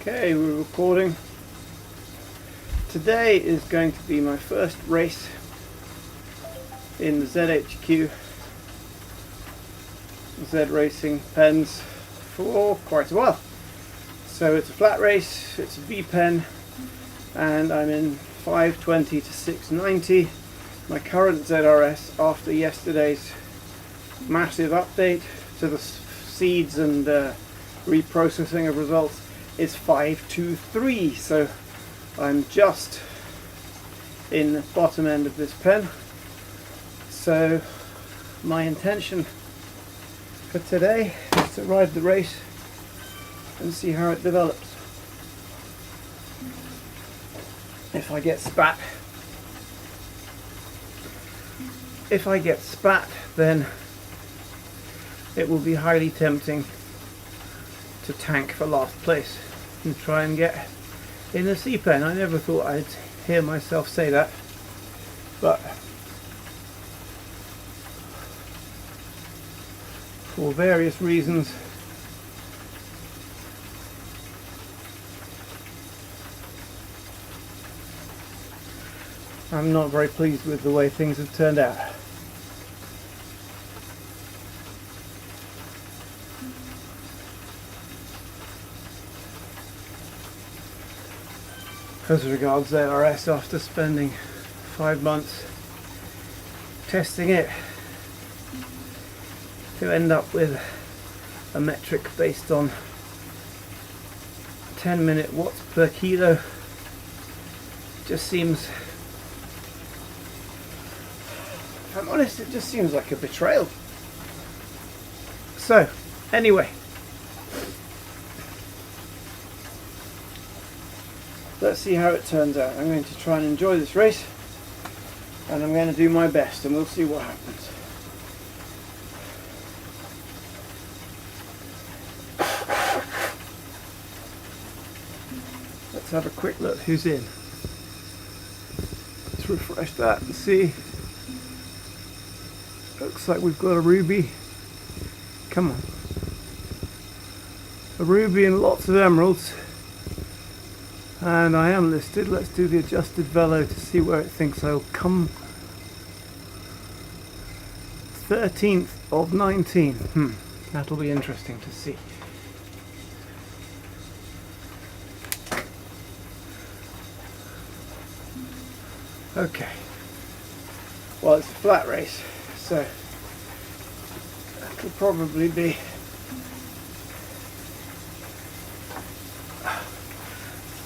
Okay, we're recording. Today is going to be my first race in the ZHQ Z Racing pens for quite a while. So it's a flat race, it's a V pen, and I'm in 520 to 690. My current ZRS after yesterday's massive update to the seeds and reprocessing of results is 523, so I'm just in the bottom end of this pen. So my intention for today is to ride the race and see how it develops. If I get spat, then it will be highly tempting to tank for last place and try and get in the C pen. I never thought I'd hear myself say that, but for various reasons I'm not very pleased with the way things have turned out. As regards ZRS, after spending 5 months testing it, to end up with a metric based on 10-minute watts per kilo just seems, if I'm honest, it just seems like a betrayal. So, anyway, let's see how it turns out. I'm going to try and enjoy this race, and I'm going to do my best, and we'll see what happens. Let's have a quick look who's in. Let's refresh that and see. Looks like we've got a Ruby. Come on. A Ruby and lots of emeralds. And I am listed. Let's do the adjusted velo to see where it thinks I'll come. 13th of 19. That'll be interesting to see. Okay. Well, it's a flat race, so that'll probably be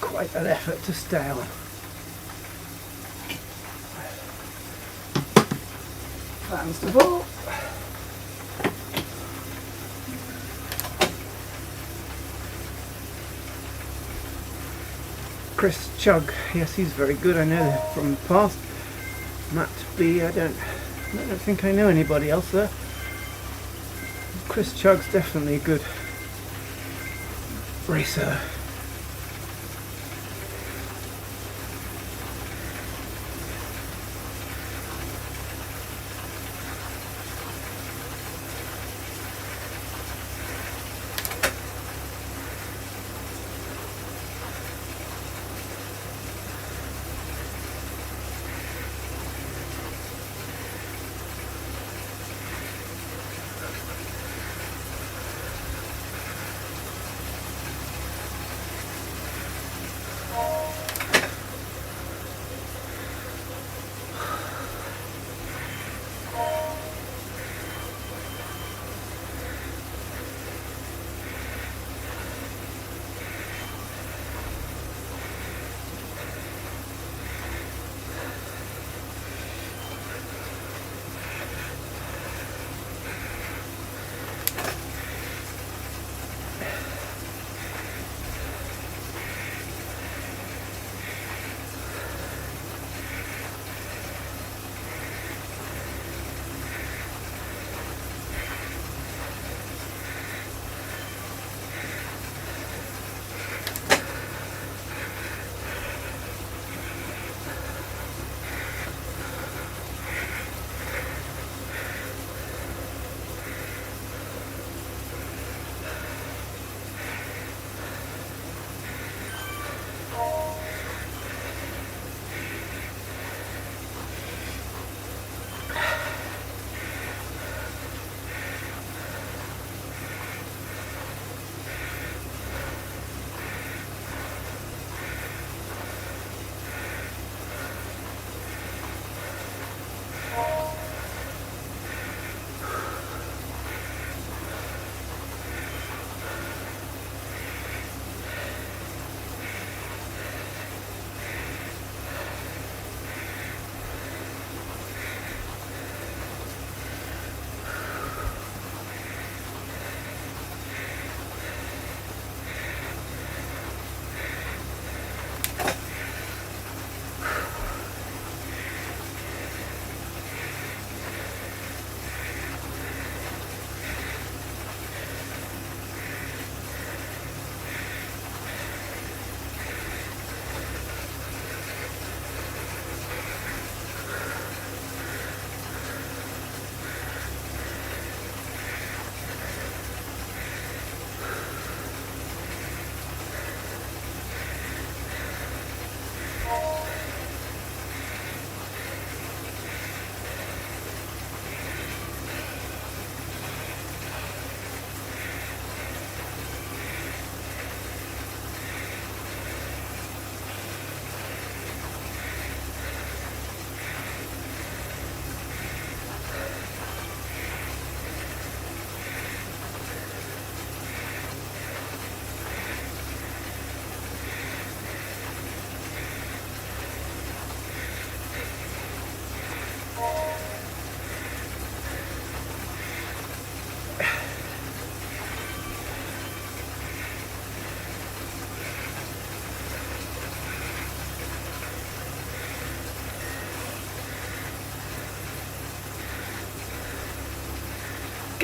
quite an effort to stay on. Plans to ball. Chris Chug, yes, he's very good. I know him from the past. Matt B, I don't think I know anybody else there. Chris Chug's definitely a good racer.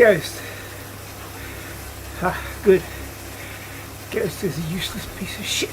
Ghost. Ah, good. Ghost is a useless piece of shit.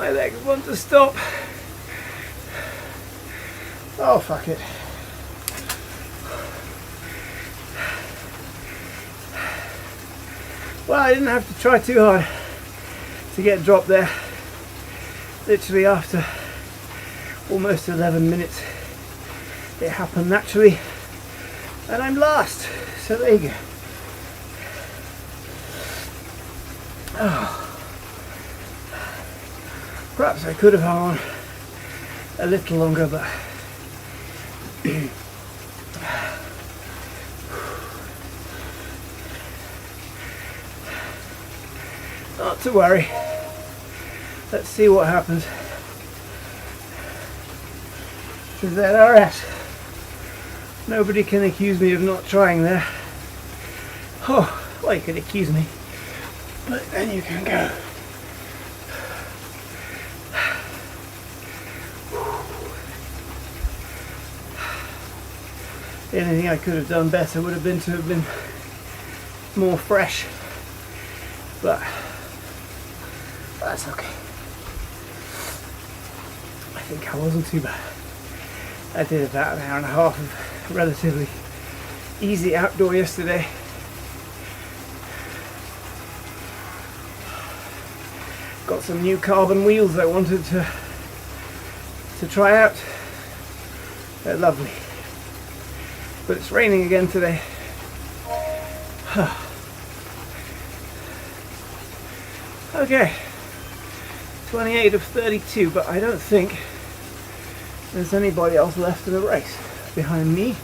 My legs want to stop. Oh, fuck it. Well, I didn't have to try too hard to get dropped there. Literally after almost 11 minutes, it happened naturally, and I'm last. So there you go. Oh. Perhaps I could have hung on a little longer, but not to worry. Let's see what happens. This is ZRS. Nobody can accuse me of not trying there. Oh, well, you could accuse me, but then you can go. The only thing I could have done better would have been to have been more fresh, but that's okay. I think I wasn't too bad. I did about an hour and a half of relatively easy outdoor yesterday. Got some new carbon wheels I wanted to try out. They're lovely. But it's raining again today. Okay, 28 of 32, but I don't think there's anybody else left in the race behind me.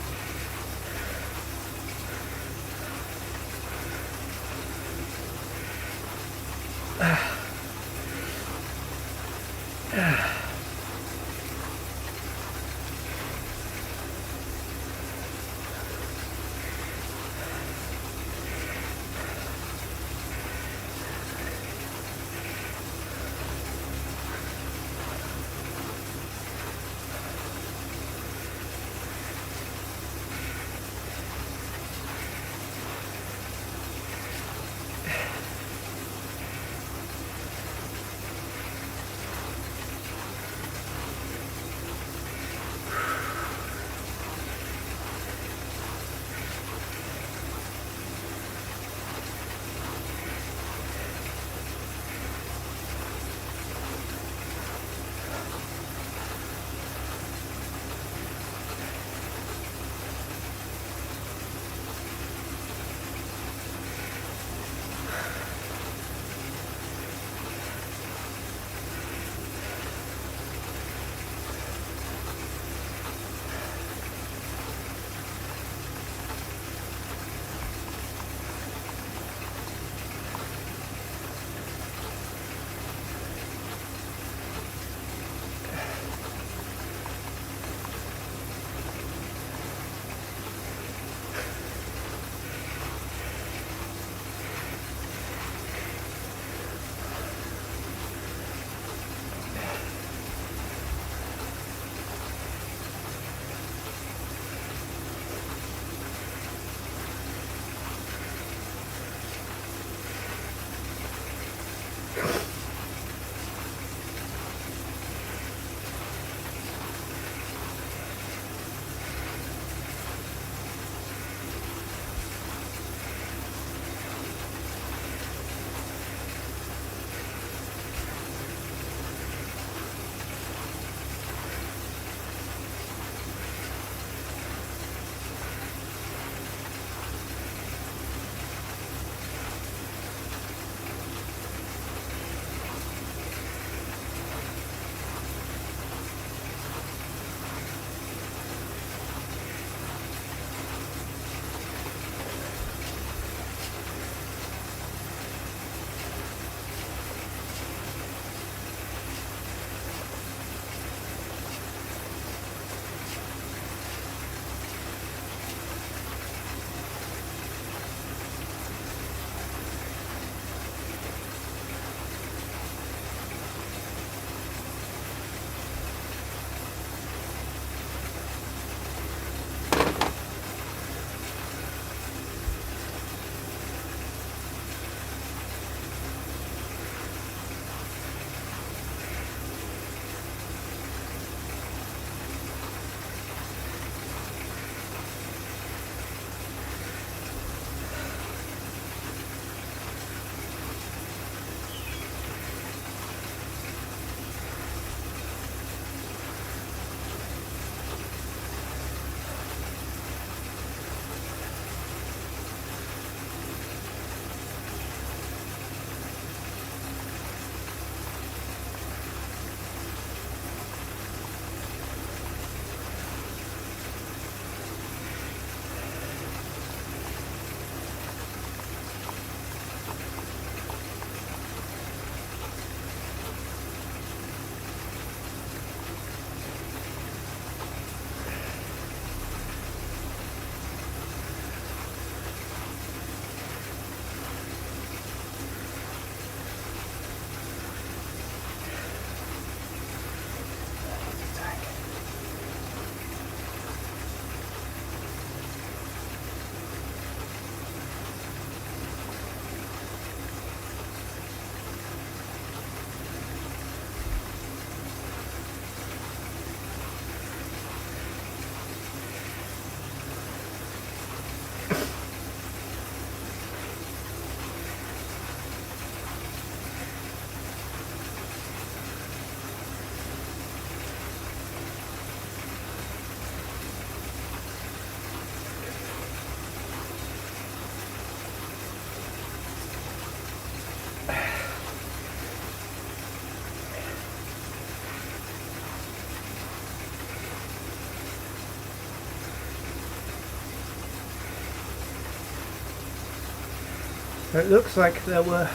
So it looks like there were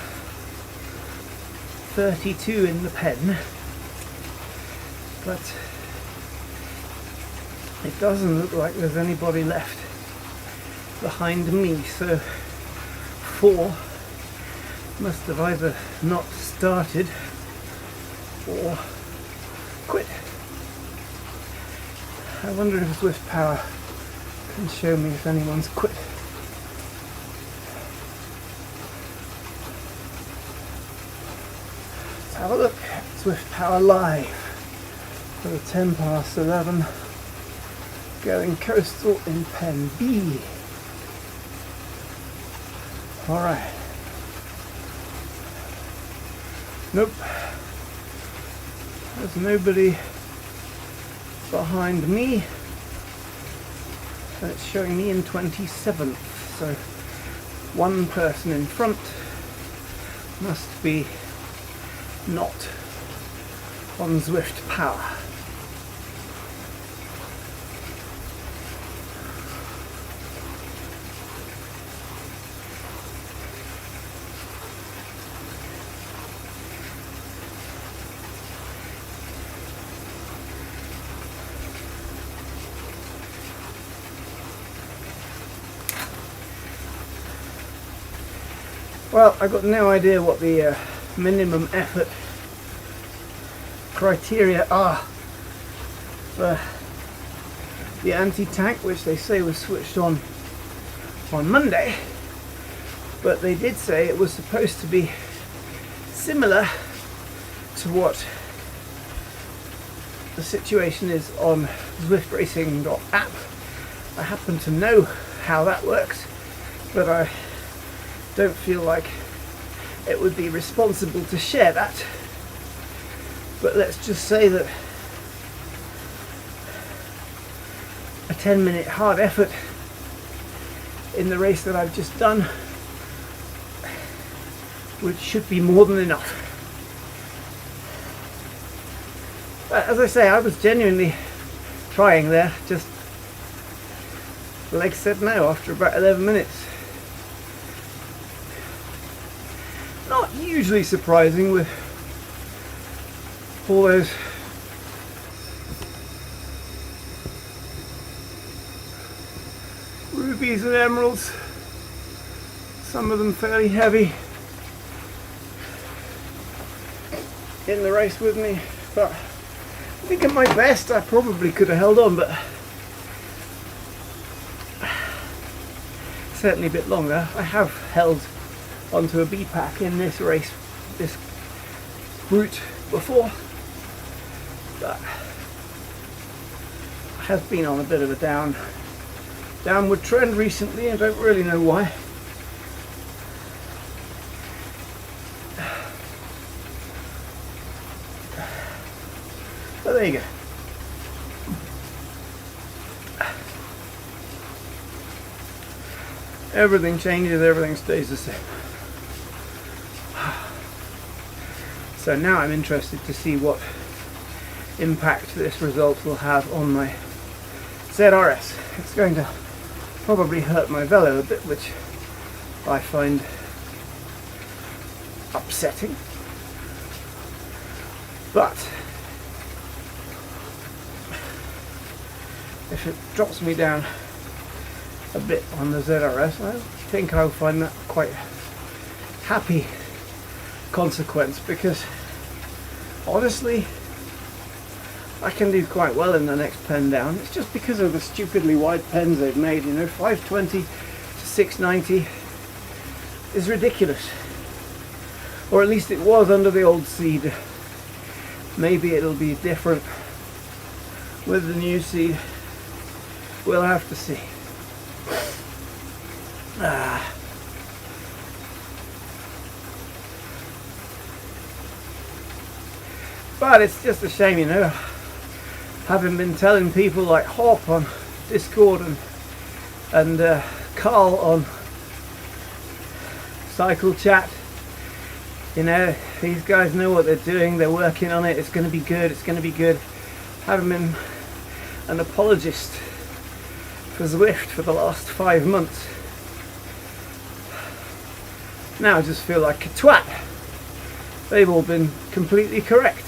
32 in the pen, but it doesn't look like there's anybody left behind me, so 4 must have either not started or quit. I wonder if Zwift Power can show me if anyone's quit. Let's have a look at Zwift Power Live for the 10 past 11, going coastal in pen B. Alright. Nope. There's nobody behind me. And it's showing me in 27th. So one person in front must be not on Zwift Power. Well, I've got no idea what the minimum effort criteria are for the anti-tank, which they say was switched on Monday, but they did say it was supposed to be similar to what the situation is on zwiftracing.app. I happen to know how that works, but I don't feel like it would be responsible to share that. But let's just say that a 10-minute hard effort in the race that I've just done should be more than enough. But as I say, I was genuinely trying there, just the legs said no after about 11 minutes. Not hugely surprising with all those rubies and emeralds, some of them fairly heavy, in the race with me, but I think at my best I probably could have held on, but certainly a bit longer. I have held onto a B-pack in this race, this route before, but I have been on a bit of a downward trend recently and don't really know why. But there you go. Everything changes, everything stays the same. So now I'm interested to see what impact this result will have on my ZRS. It's going to probably hurt my velo a bit, which I find upsetting. But if it drops me down a bit on the ZRS, I think I'll find that quite happy consequence, because honestly I can do quite well in the next pen down. It's just because of the stupidly wide pens they've made, you know. 520 to 690 is ridiculous, or at least it was under the old seed. Maybe it'll be different with the new seed. We'll have to see. But it's just a shame, you know, having been telling people like Hop on Discord and Carl on Cycle Chat, you know, these guys know what they're doing, they're working on it, it's going to be good, it's going to be good. Having been an apologist for Zwift for the last 5 months, Now I just feel like a twat. They've all been completely correct.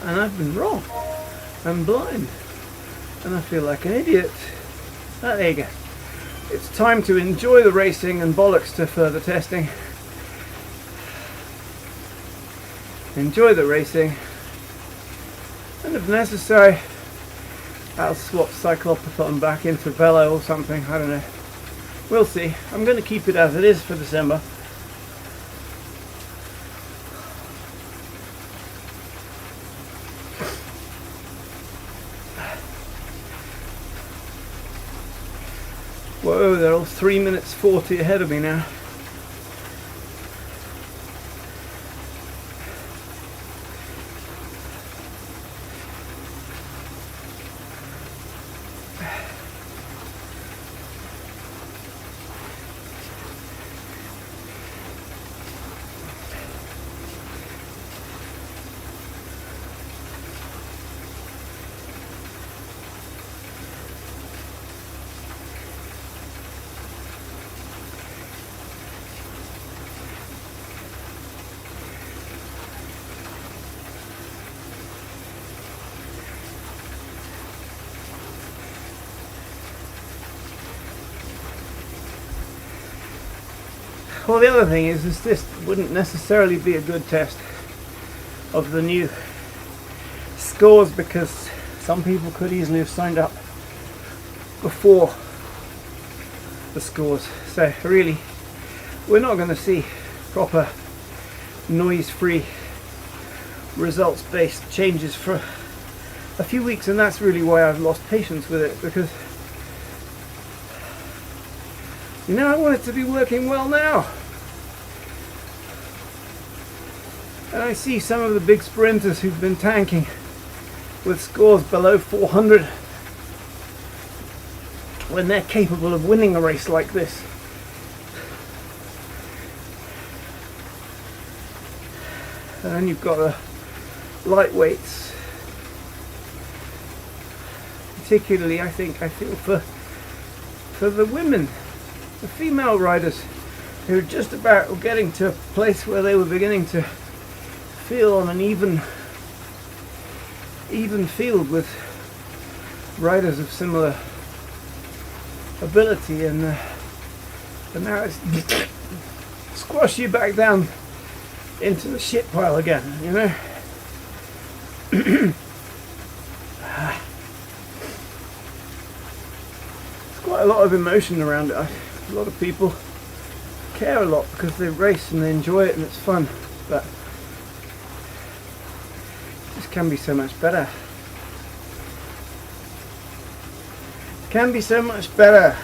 And I've been wrong. I'm blind. And I feel like an idiot. Ah, there you go. It's time to enjoy the racing and bollocks to further testing. Enjoy the racing. And if necessary, I'll swap Cyclopathon back into Velo or something. I don't know. We'll see. I'm going to keep it as it is for December. Whoa, they're all 3 minutes 40 ahead of me now. Well, the other thing is this wouldn't necessarily be a good test of the new scores, because some people could easily have signed up before the scores. So really, we're not going to see proper noise-free results-based changes for a few weeks, and that's really why I've lost patience with it, because I want it to be working well now. And I see some of the big sprinters who've been tanking with scores below 400 when they're capable of winning a race like this. And then you've got the lightweights. Particularly, I feel for the women, the female riders, who are just about getting to a place where they were beginning to feel on an even field with riders of similar ability, and now it's squash you back down into the shit pile again, There's quite a lot of emotion around it. A lot of people care a lot because they race and they enjoy it and it's fun, but this can be so much better. Can be so much better.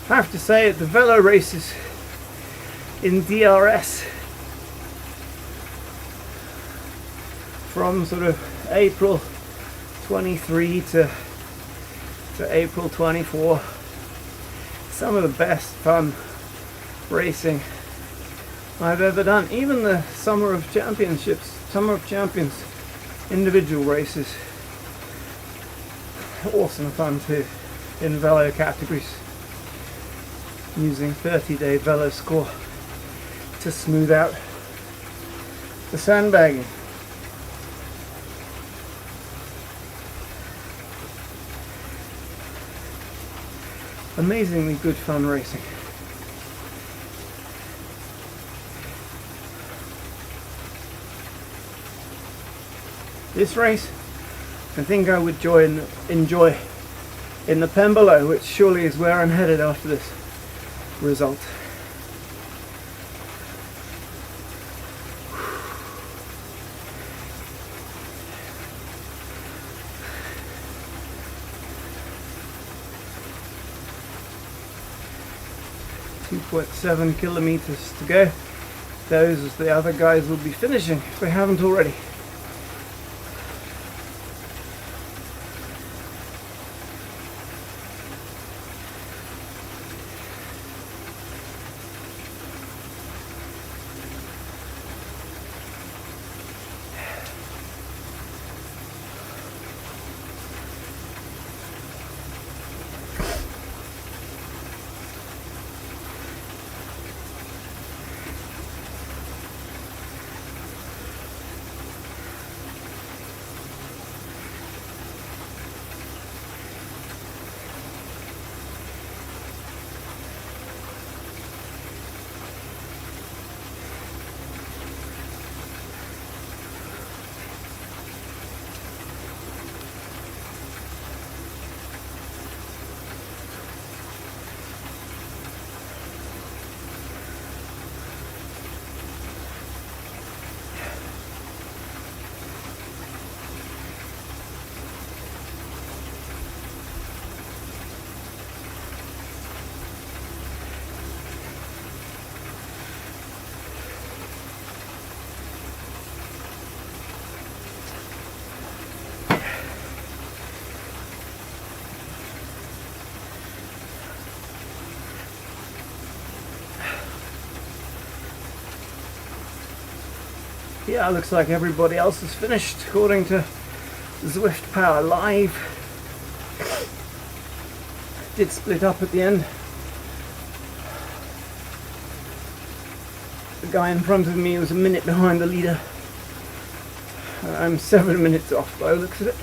I have to say, at the Velo races in DRS from sort of April 23 to April 24, some of the best fun racing I've ever done. Even the Summer of Champions individual races, awesome fun too, in Velo categories, using 30-day Velo score to smooth out the sandbagging. Amazingly good fun racing. This race, I think I would enjoy in the Pembolo, which surely is where I'm headed after this result. 2.7 kilometers to go. Those the other guys will be finishing if they haven't already. Yeah, looks like everybody else is finished according to Zwift Power Live. Did split up at the end. The guy in front of me was a minute behind the leader. I'm 7 minutes off by the looks of it.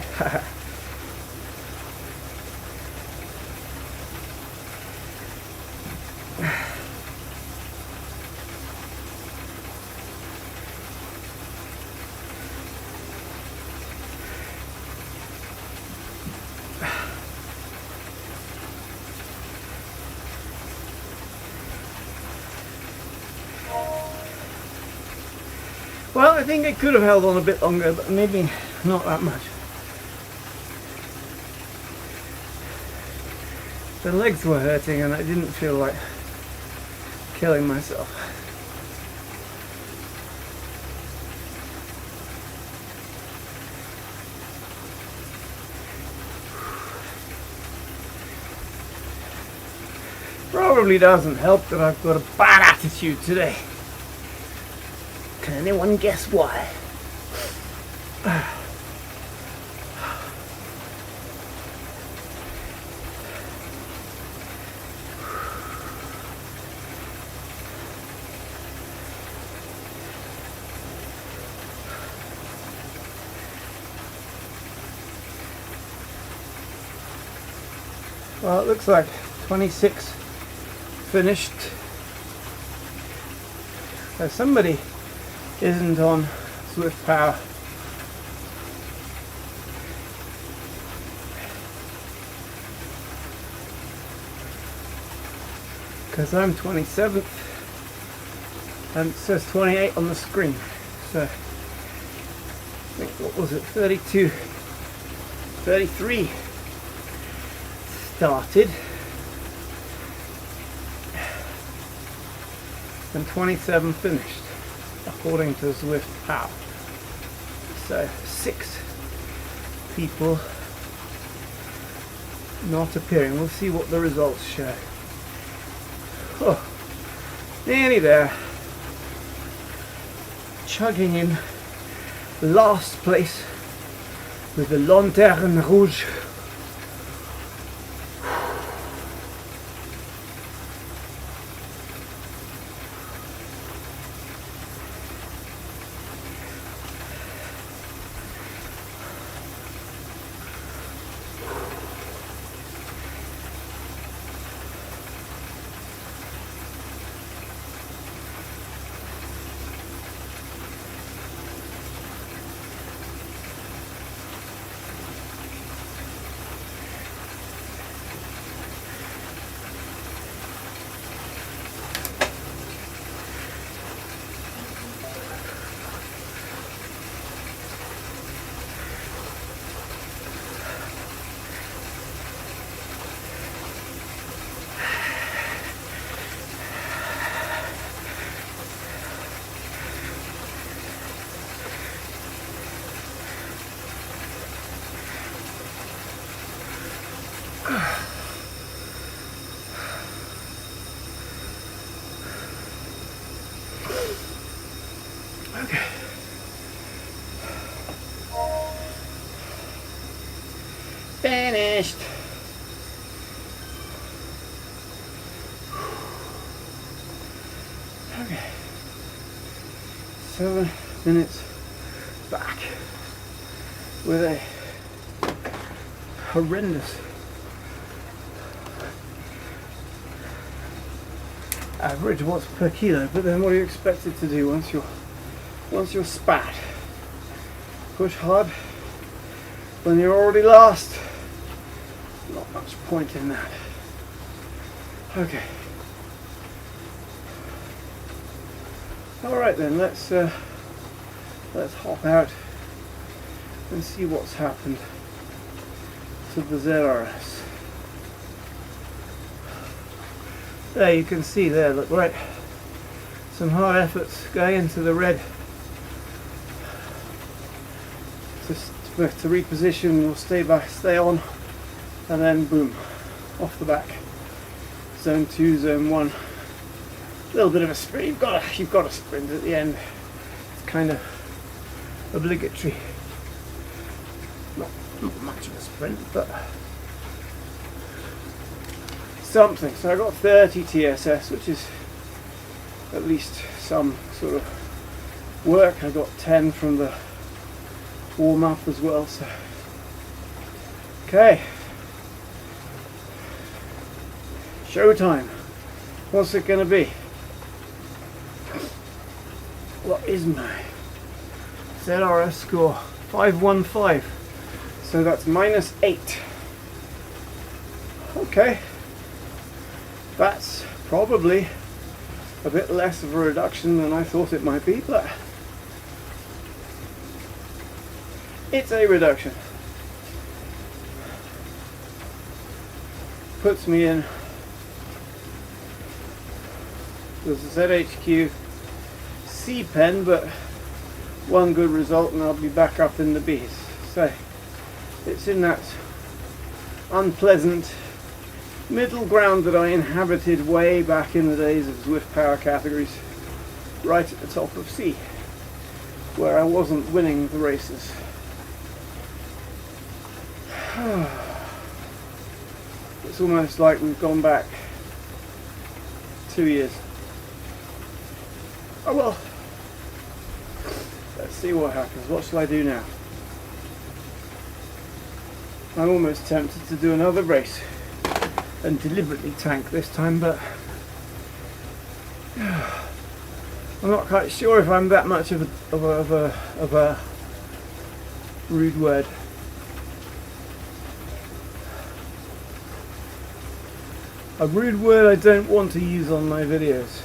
Well, I think I could have held on a bit longer, but maybe not that much. The legs were hurting and I didn't feel like killing myself. Probably doesn't help that I've got a bad attitude today. Can anyone guess why? Well, it looks like 26 finished. So somebody isn't on Zwift Power. Because I'm 27th and it says 28 on the screen. So I think, what was it, 32, 33 started and 27 finished, according to Zwift Power. So 6 people not appearing. We'll see what the results show. Oh, nearly there. Chugging in last place with the Lanterne Rouge. Finished. Okay. 7 minutes back with a horrendous average watts per kilo, but then what are you expected to do once you're spat? Push hard when you're already lost. Not much point in that. Okay. Alright then, let's hop out and see what's happened to the ZRS. There you can see there, look, right, some hard efforts going into the red to reposition, we'll stay on, and then boom, off the back. Zone 2, zone 1. A little bit of a sprint. You've got to sprint at the end. It's kind of obligatory. Not much of a sprint, but something. So I got 30 TSS, which is at least some sort of work. I got 10 from the warm up as well. So okay, showtime. What's it going to be? What is my ZRS score? 515. So that's -8. Okay. That's probably a bit less of a reduction than I thought it might be, but it's a reduction. Puts me in. There's a ZHQ C pen, but one good result and I'll be back up in the Bs. So it's in that unpleasant middle ground that I inhabited way back in the days of Zwift power categories, right at the top of C, where I wasn't winning the races. It's almost like we've gone back 2 years. Oh well, let's see what happens. What shall I do now? I'm almost tempted to do another race and deliberately tank this time, but I'm not quite sure if I'm that much of a rude word. A rude word I don't want to use on my videos.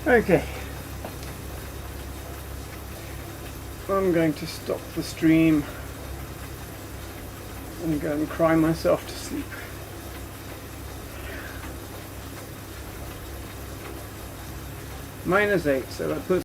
Okay, I'm going to stop the stream and go and cry myself to sleep. -8, so that puts